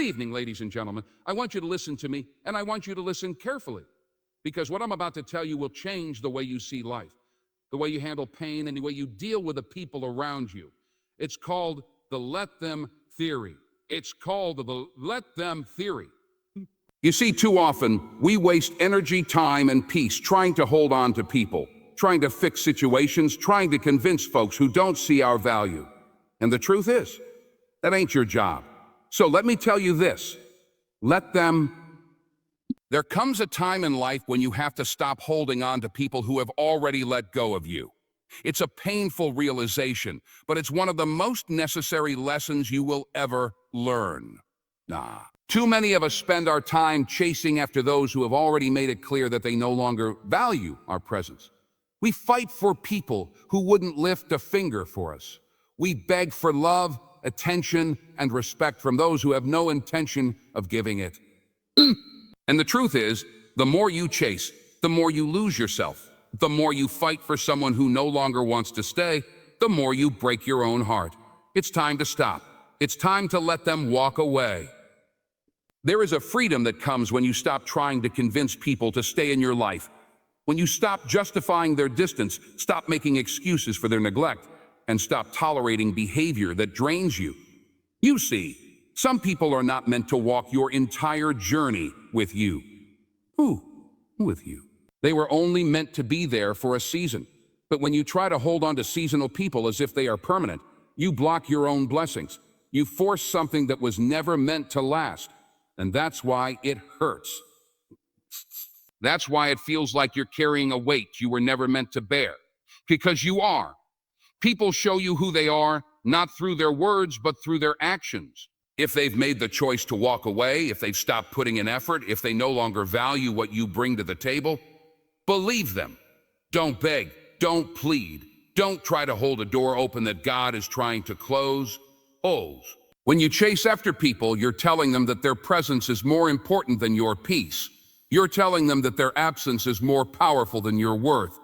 Good evening, ladies and gentlemen. I want you to listen to me, and I want you to listen carefully, because what I'm about to tell you will change the way you see life, the way you handle pain, and the way you deal with the people around you. It's called the let them theory. It's called the let them theory. You see, too often, we waste energy, time, and peace trying to hold on to people, trying to fix situations, trying to convince folks who don't see our value. And the truth is, that ain't your job. So let me tell you this, let them. There comes a time in life when you have to stop holding on to people who have already let go of you. It's a painful realization, but it's one of the most necessary lessons you will ever learn. Too many of us spend our time chasing after those who have already made it clear that they no longer value our presence. We fight for people who wouldn't lift a finger for us. We beg for love, attention, and respect from those who have no intention of giving it. And the truth is, the more you chase, the more you lose yourself. The more you fight for someone who no longer wants to stay, the more you break your own heart. It's time to stop. It's time to let them walk away. There is a freedom that comes when you stop trying to convince people to stay in your life. When you stop justifying their distance, stop making excuses for their neglect, and stop tolerating behavior that drains you. You see, some people are not meant to walk your entire journey with you. Who with you? They were only meant to be there for a season. But when you try to hold on to seasonal people as if they are permanent, you block your own blessings. You force something that was never meant to last. And that's why it hurts. That's why it feels like you're carrying a weight you were never meant to bear. Because you are. People show you who they are, not through their words, but through their actions. If they've made the choice to walk away, if they've stopped putting in effort, if they no longer value what you bring to the table, believe them. Don't beg, don't plead, don't try to hold a door open that God is trying to close. When you chase after people, you're telling them that their presence is more important than your peace. You're telling them that their absence is more powerful than your worth.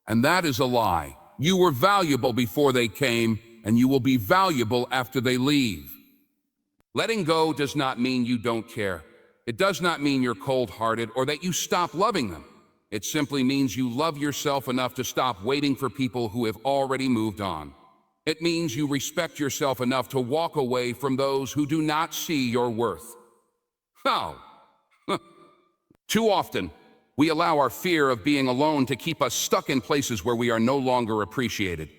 And that is a lie. You were valuable before they came, and you will be valuable after they leave. Letting go does not mean you don't care. It does not mean you're cold-hearted or that you stop loving them. It simply means you love yourself enough to stop waiting for people who have already moved on. It means you respect yourself enough to walk away from those who do not see your worth. How? Too often, we allow our fear of being alone to keep us stuck in places where we are no longer appreciated.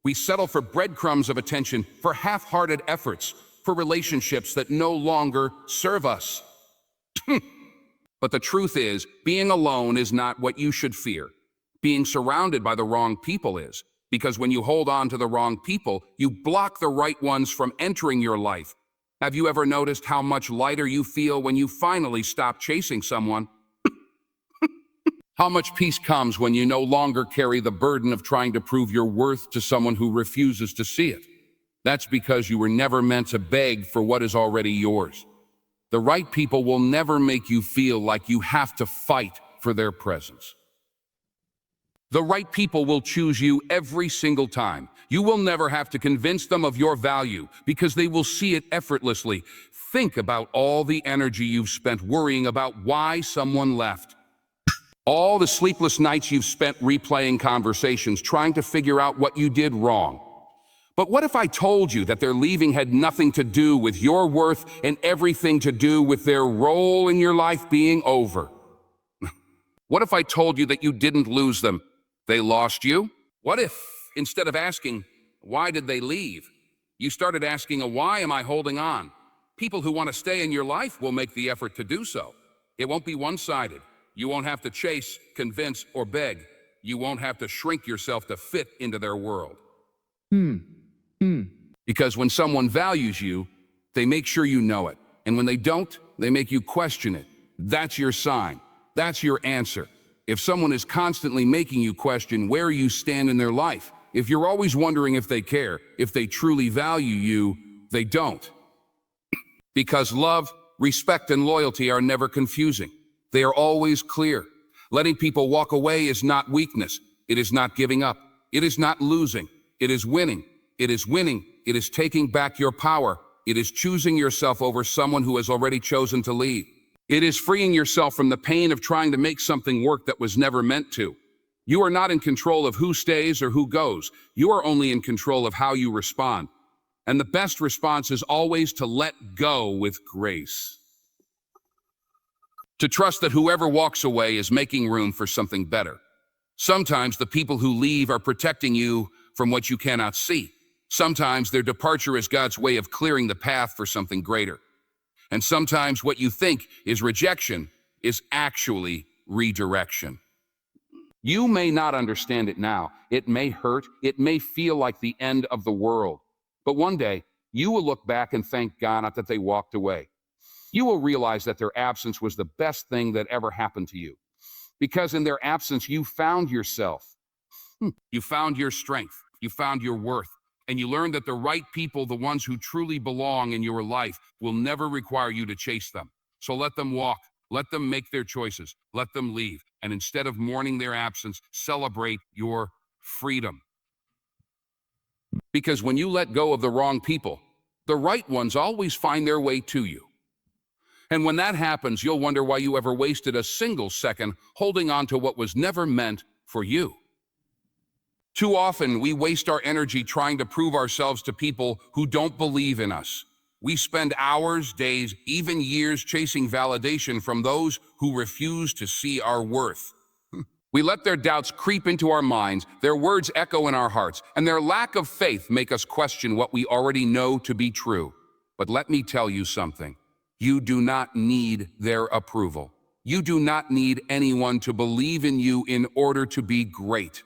We settle for breadcrumbs of attention, for half-hearted efforts, for relationships that no longer serve us. But the truth is, being alone is not what you should fear. Being surrounded by the wrong people is, because when you hold on to the wrong people, you block the right ones from entering your life. Have you ever noticed how much lighter you feel when you finally stop chasing someone? How much peace comes when you no longer carry the burden of trying to prove your worth to someone who refuses to see it? That's because you were never meant to beg for what is already yours. The right people will never make you feel like you have to fight for their presence. The right people will choose you every single time. You will never have to convince them of your value because they will see it effortlessly. Think about all the energy you've spent worrying about why someone left. All the sleepless nights you've spent replaying conversations, trying to figure out what you did wrong. But what if I told you that their leaving had nothing to do with your worth and everything to do with their role in your life being over? What if I told you that you didn't lose them? They lost you? What if, instead of asking, why did they leave, you started asking, why am I holding on? People who want to stay in your life will make the effort to do so. It won't be one-sided. You won't have to chase, convince, or beg. You won't have to shrink yourself to fit into their world. Because when someone values you, they make sure you know it. And when they don't, they make you question it. That's your sign. That's your answer. If someone is constantly making you question where you stand in their life, if you're always wondering if they care, if they truly value you, they don't. Because love, respect, and loyalty are never confusing. They are always clear. Letting people walk away is not weakness. It is not giving up. It is not losing. It is winning. It is winning. It is taking back your power. It is choosing yourself over someone who has already chosen to leave. It is freeing yourself from the pain of trying to make something work that was never meant to. You are not in control of who stays or who goes. You are only in control of how you respond. And the best response is always to let go with grace. To trust that whoever walks away is making room for something better. Sometimes the people who leave are protecting you from what you cannot see. Sometimes their departure is God's way of clearing the path for something greater. And sometimes what you think is rejection is actually redirection. You may not understand it now. It may hurt. It may feel like the end of the world. But one day, you will look back and thank God that they walked away. You will realize that their absence was the best thing that ever happened to you. Because in their absence, you found yourself. You found your strength. You found your worth. And you learned that the right people, the ones who truly belong in your life, will never require you to chase them. So let them walk. Let them make their choices. Let them leave. And instead of mourning their absence, celebrate your freedom. Because when you let go of the wrong people, the right ones always find their way to you. And when that happens, you'll wonder why you ever wasted a single second holding on to what was never meant for you. Too often, we waste our energy trying to prove ourselves to people who don't believe in us. We spend hours, days, even years chasing validation from those who refuse to see our worth. We let their doubts creep into our minds, their words echo in our hearts, and their lack of faith make us question what we already know to be true. But let me tell you something. You do not need their approval. You do not need anyone to believe in you in order to be great.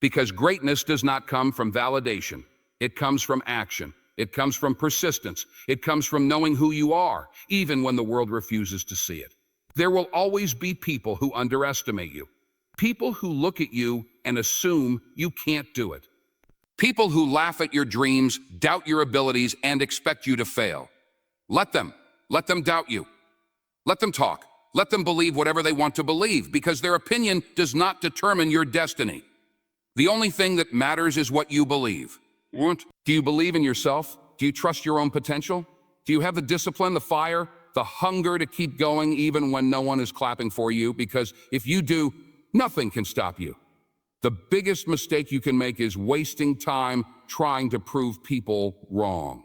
Because greatness does not come from validation. It comes from action. It comes from persistence. It comes from knowing who you are, even when the world refuses to see it. There will always be people who underestimate you. People who look at you and assume you can't do it. People who laugh at your dreams, doubt your abilities, and expect you to fail. Let them doubt you. Let them talk. Let them believe whatever they want to believe, because their opinion does not determine your destiny. The only thing that matters is what you believe. Do you believe in yourself? Do you trust your own potential? Do you have the discipline, the fire, the hunger to keep going even when no one is clapping for you? Because if you do, nothing can stop you. The biggest mistake you can make is wasting time trying to prove people wrong.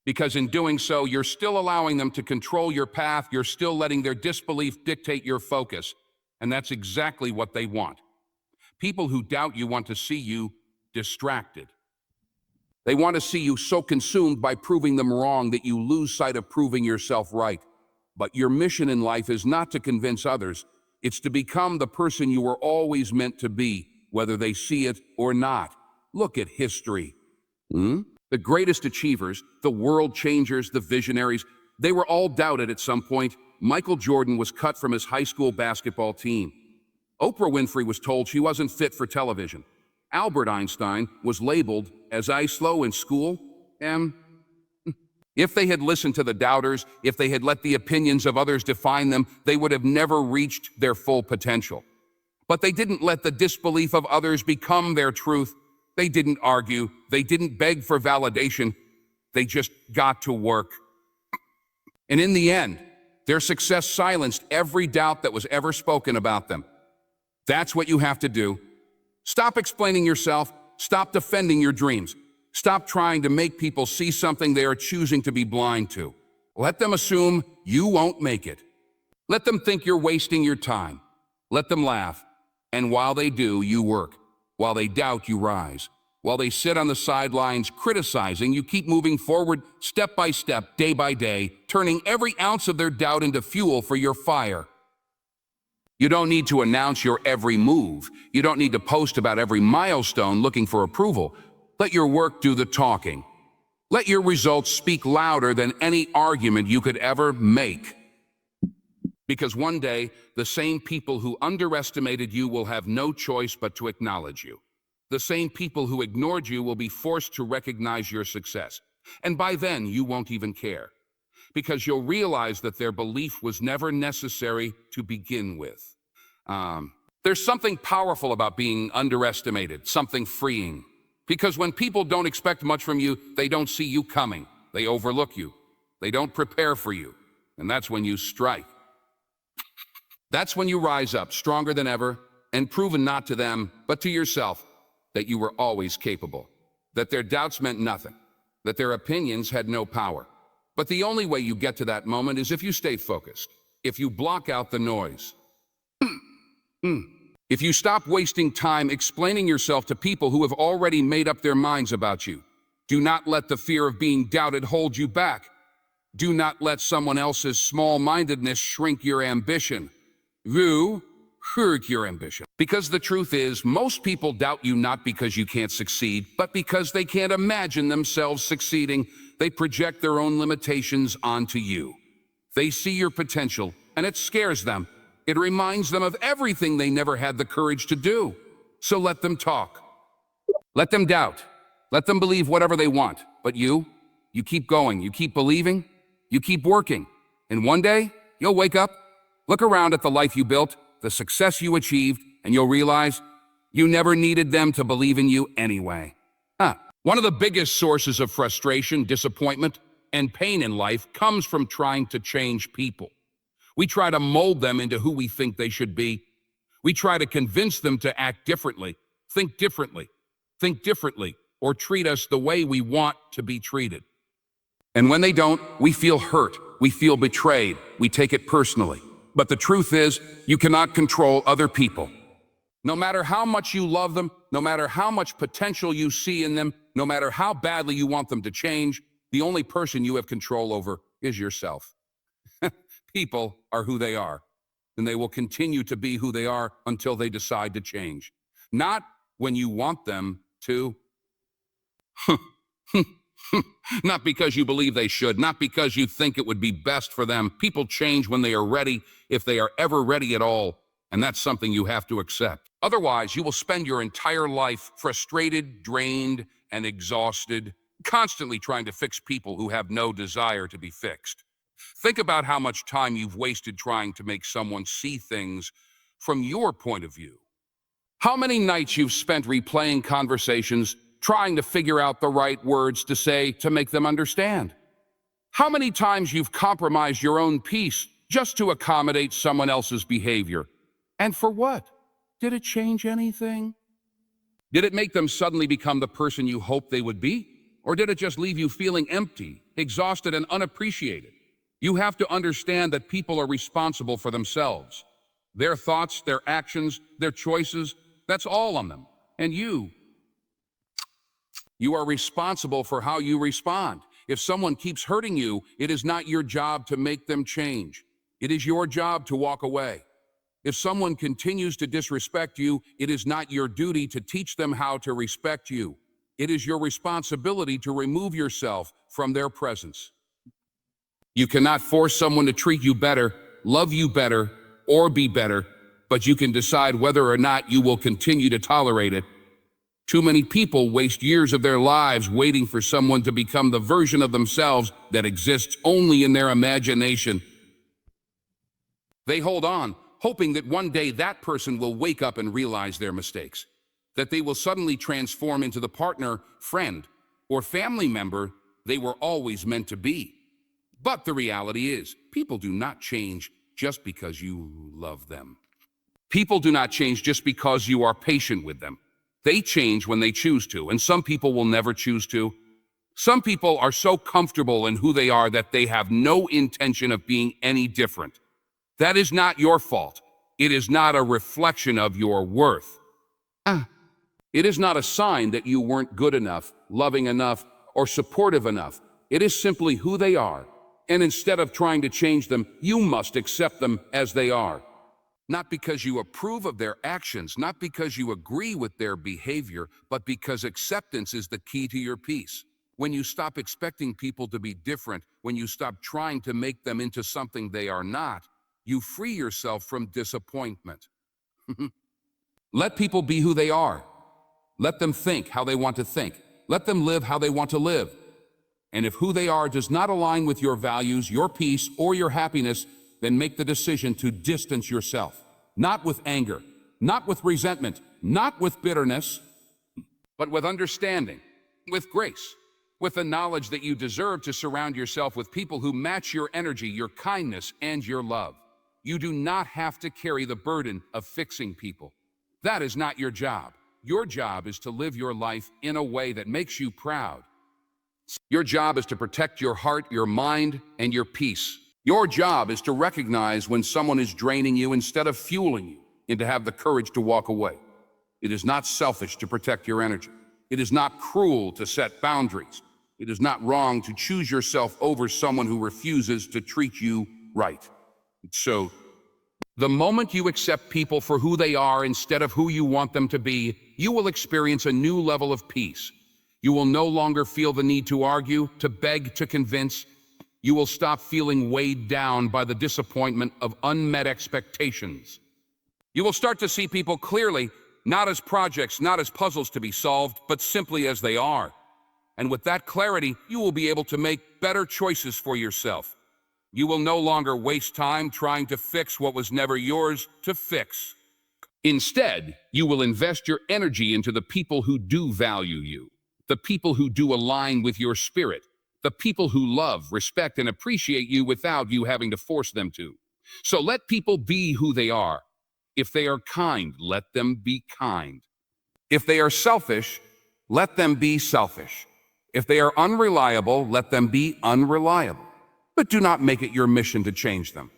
Because in doing so, you're still allowing them to control your path. You're still letting their disbelief dictate your focus. And that's exactly what they want. People who doubt you want to see you distracted. They want to see you so consumed by proving them wrong that you lose sight of proving yourself right. But your mission in life is not to convince others. It's to become the person you were always meant to be, whether they see it or not. Look at history. The greatest achievers, the world changers, the visionaries, they were all doubted at some point. Michael Jordan was cut from his high school basketball team. Oprah Winfrey was told she wasn't fit for television. Albert Einstein was labeled as slow in school. If they had listened to the doubters, if they had let the opinions of others define them, they would have never reached their full potential. But they didn't let the disbelief of others become their truth. They didn't argue. They didn't beg for validation. They just got to work. And in the end, their success silenced every doubt that was ever spoken about them. That's what you have to do. Stop explaining yourself. Stop defending your dreams. Stop trying to make people see something they are choosing to be blind to. Let them assume you won't make it. Let them think you're wasting your time. Let them laugh. And while they do, you work. While they doubt, you rise. While they sit on the sidelines criticizing, you keep moving forward step by step, day by day, turning every ounce of their doubt into fuel for your fire. You don't need to announce your every move. You don't need to post about every milestone looking for approval. Let your work do the talking. Let your results speak louder than any argument you could ever make. Because one day, the same people who underestimated you will have no choice but to acknowledge you. The same people who ignored you will be forced to recognize your success. And by then, you won't even care. Because you'll realize that their belief was never necessary to begin with. There's something powerful about being underestimated, something freeing. Because when people don't expect much from you, they don't see you coming. They overlook you. They don't prepare for you. And that's when you strike. That's when you rise up stronger than ever and proven not to them, but to yourself, that you were always capable, that their doubts meant nothing, that their opinions had no power. But the only way you get to that moment is if you stay focused, if you block out the noise. If you stop wasting time explaining yourself to people who have already made up their minds about you. Do not let the fear of being doubted hold you back. Do not let someone else's small-mindedness shrink your ambition. Shrink your ambition. Because the truth is, most people doubt you not because you can't succeed, but because they can't imagine themselves succeeding. They project their own limitations onto you. They see your potential, and it scares them. It reminds them of everything they never had the courage to do. So let them talk. Let them doubt. Let them believe whatever they want. But you keep going. You keep believing. You keep working. And one day, you'll wake up, look around at the life you built, the success you achieved, and you'll realize you never needed them to believe in you anyway. One of the biggest sources of frustration, disappointment, and pain in life comes from trying to change people. We try to mold them into who we think they should be. We try to convince them to act differently, think differently, or treat us the way we want to be treated. And when they don't, we feel hurt, we feel betrayed, we take it personally. But the truth is, you cannot control other people. No matter how much you love them, no matter how much potential you see in them, no matter how badly you want them to change, the only person you have control over is yourself. People are who they are, and they will continue to be who they are until they decide to change. Not when you want them to. Not because you believe they should, not because you think it would be best for them. People change when they are ready, if they are ever ready at all, and that's something you have to accept. Otherwise, you will spend your entire life frustrated, drained, and exhausted, constantly trying to fix people who have no desire to be fixed. Think about how much time you've wasted trying to make someone see things from your point of view. How many nights you've spent replaying conversations, trying to figure out the right words to say to make them understand. How many times you've compromised your own peace just to accommodate someone else's behavior. And for what? Did it change anything? Did it make them suddenly become the person you hoped they would be? Or did it just leave you feeling empty, exhausted, and unappreciated? You have to understand that people are responsible for themselves. Their thoughts, their actions, their choices, that's all on them. And you are responsible for how you respond. If someone keeps hurting you, it is not your job to make them change. It is your job to walk away. If someone continues to disrespect you, it is not your duty to teach them how to respect you. It is your responsibility to remove yourself from their presence. You cannot force someone to treat you better, love you better, or be better, but you can decide whether or not you will continue to tolerate it. Too many people waste years of their lives waiting for someone to become the version of themselves that exists only in their imagination. They hold on, hoping that one day that person will wake up and realize their mistakes, that they will suddenly transform into the partner, friend, or family member they were always meant to be. But the reality is, people do not change just because you love them. People do not change just because you are patient with them. They change when they choose to, and some people will never choose to. Some people are so comfortable in who they are that they have no intention of being any different. That is not your fault. It is not a reflection of your worth. It is not a sign that you weren't good enough, loving enough, or supportive enough. It is simply who they are. And instead of trying to change them, you must accept them as they are. Not because you approve of their actions, not because you agree with their behavior, but because acceptance is the key to your peace. When you stop expecting people to be different, when you stop trying to make them into something they are not, you free yourself from disappointment. Let people be who they are. Let them think how they want to think. Let them live how they want to live. And if who they are does not align with your values, your peace, or your happiness, then make the decision to distance yourself. Not with anger, not with resentment, not with bitterness, but with understanding, with grace, with the knowledge that you deserve to surround yourself with people who match your energy, your kindness, and your love. You do not have to carry the burden of fixing people. That is not your job. Your job is to live your life in a way that makes you proud. Your job is to protect your heart, your mind, and your peace. Your job is to recognize when someone is draining you instead of fueling you, and to have the courage to walk away. It is not selfish to protect your energy. It is not cruel to set boundaries. It is not wrong to choose yourself over someone who refuses to treat you right. So, the moment you accept people for who they are instead of who you want them to be, you will experience a new level of peace. You will no longer feel the need to argue, to beg, to convince. You will stop feeling weighed down by the disappointment of unmet expectations. You will start to see people clearly, not as projects, not as puzzles to be solved, but simply as they are. And with that clarity, you will be able to make better choices for yourself. You will no longer waste time trying to fix what was never yours to fix. Instead, you will invest your energy into the people who do value you, the people who do align with your spirit, the people who love, respect, and appreciate you without you having to force them to. So let people be who they are. If they are kind, let them be kind. If they are selfish, let them be selfish. If they are unreliable, let them be unreliable. But do not make it your mission to change them.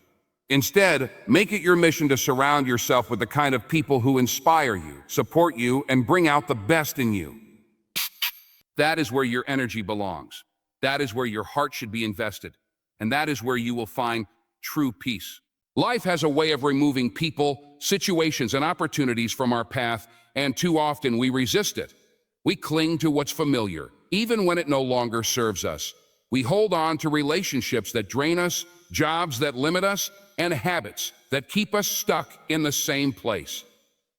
Instead, make it your mission to surround yourself with the kind of people who inspire you, support you, and bring out the best in you. That is where your energy belongs. That is where your heart should be invested. And that is where you will find true peace. Life has a way of removing people, situations, and opportunities from our path, and too often we resist it. We cling to what's familiar, even when it no longer serves us. We hold on to relationships that drain us, jobs that limit us, and habits that keep us stuck in the same place.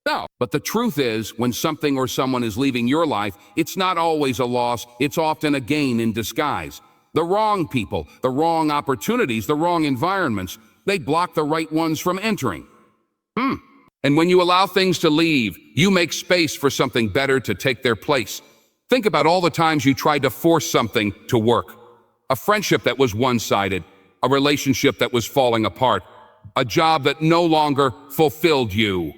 No, but the truth is, when something or someone is leaving your life, it's not always a loss, it's often a gain in disguise. The wrong people, the wrong opportunities, the wrong environments, they block the right ones from entering. And when you allow things to leave, you make space for something better to take their place. Think about all the times you tried to force something to work. A friendship that was one-sided, a relationship that was falling apart, a job that no longer fulfilled you.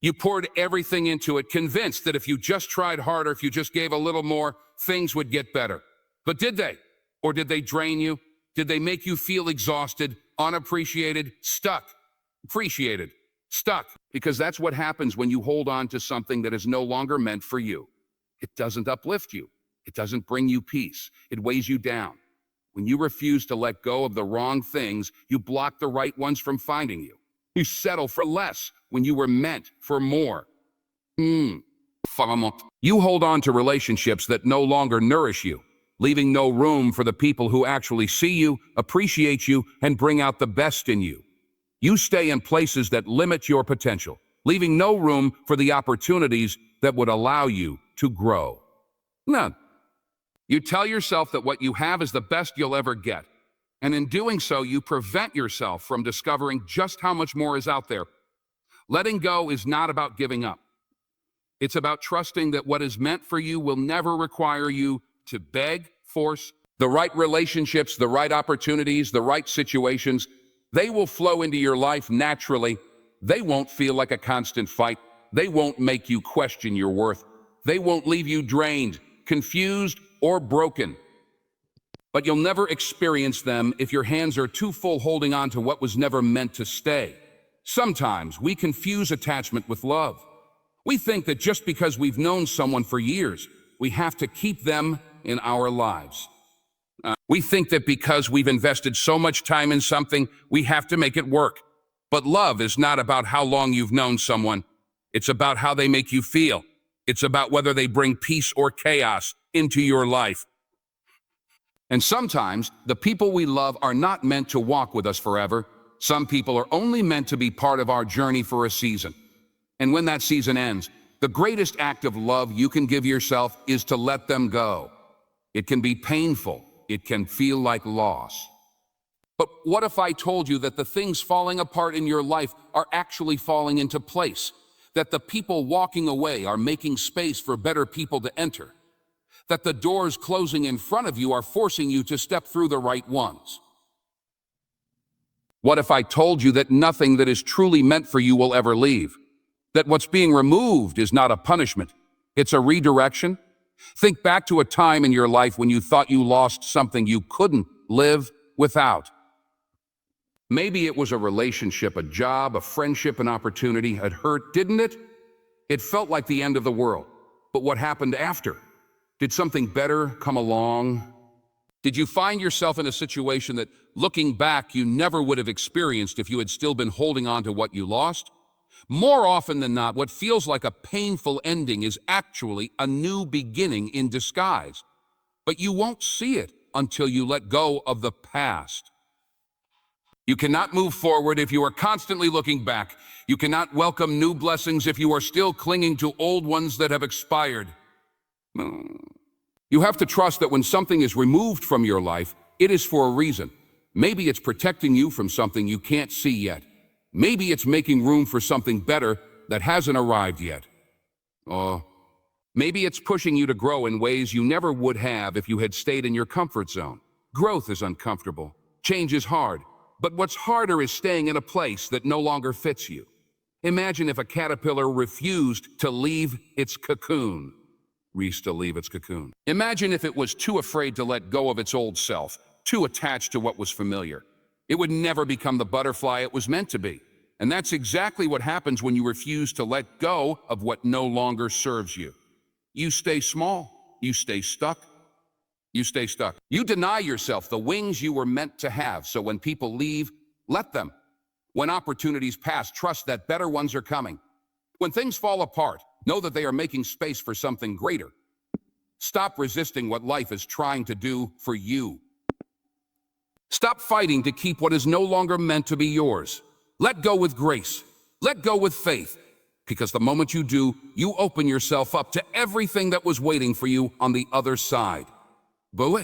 You poured everything into it, convinced that if you just tried harder, if you just gave a little more, things would get better. But did they? Or did they drain you? Did they make you feel exhausted, unappreciated, stuck? Appreciated, stuck. Because that's what happens when you hold on to something that is no longer meant for you. It doesn't uplift you. It doesn't bring you peace. It weighs you down. When you refuse to let go of the wrong things, you block the right ones from finding you. You settle for less when you were meant for more. You hold on to relationships that no longer nourish you, leaving no room for the people who actually see you, appreciate you, and bring out the best in you. You stay in places that limit your potential, leaving no room for the opportunities that would allow you to grow. None. You tell yourself that what you have is the best you'll ever get, and in doing so, you prevent yourself from discovering just how much more is out there. Letting go is not about giving up. It's about trusting that what is meant for you will never require you to beg, force. The right relationships, the right opportunities, the right situations, they will flow into your life naturally. They won't feel like a constant fight. They won't make you question your worth. They won't leave you drained, confused, or broken. But you'll never experience them if your hands are too full holding on to what was never meant to stay. Sometimes we confuse attachment with love. We think that just because we've known someone for years, we have to keep them in our lives. We think that because we've invested so much time in something, we have to make it work. But love is not about how long you've known someone. It's about how they make you feel. It's about whether they bring peace or chaos into your life. And sometimes, the people we love are not meant to walk with us forever. Some people are only meant to be part of our journey for a season. And when that season ends, the greatest act of love you can give yourself is to let them go. It can be painful. It can feel like loss. But what if I told you that the things falling apart in your life are actually falling into place? that the people walking away are making space for better people to enter, that the doors closing in front of you are forcing you to step through the right ones. What if I told you that nothing that is truly meant for you will ever leave? That what's being removed is not a punishment, it's a redirection? Think back to a time in your life when you thought you lost something you couldn't live without. Maybe it was a relationship, a job, a friendship, an opportunity. It hurt, didn't it? It felt like the end of the world. But what happened after? Did something better come along? Did you find yourself in a situation that, looking back, you never would have experienced if you had still been holding on to what you lost? More often than not, what feels like a painful ending is actually a new beginning in disguise. But you won't see it until you let go of the past. You cannot move forward if you are constantly looking back. You cannot welcome new blessings if you are still clinging to old ones that have expired. You have to trust that when something is removed from your life, it is for a reason. Maybe it's protecting you from something you can't see yet. Maybe it's making room for something better that hasn't arrived yet. Or maybe it's pushing you to grow in ways you never would have if you had stayed in your comfort zone. Growth is uncomfortable. Change is hard. But what's harder is staying in a place that no longer fits you. Imagine if a caterpillar refused to leave its cocoon. Imagine if it was too afraid to let go of its old self, too attached to what was familiar. It would never become the butterfly it was meant to be. And that's exactly what happens when you refuse to let go of what no longer serves you. You stay small. You stay stuck. You stay stuck. You deny yourself the wings you were meant to have, so when people leave, let them. When opportunities pass, trust that better ones are coming. When things fall apart, know that they are making space for something greater. Stop resisting what life is trying to do for you. Stop fighting to keep what is no longer meant to be yours. Let go with grace. Let go with faith. Because the moment you do, you open yourself up to everything that was waiting for you on the other side. Boy.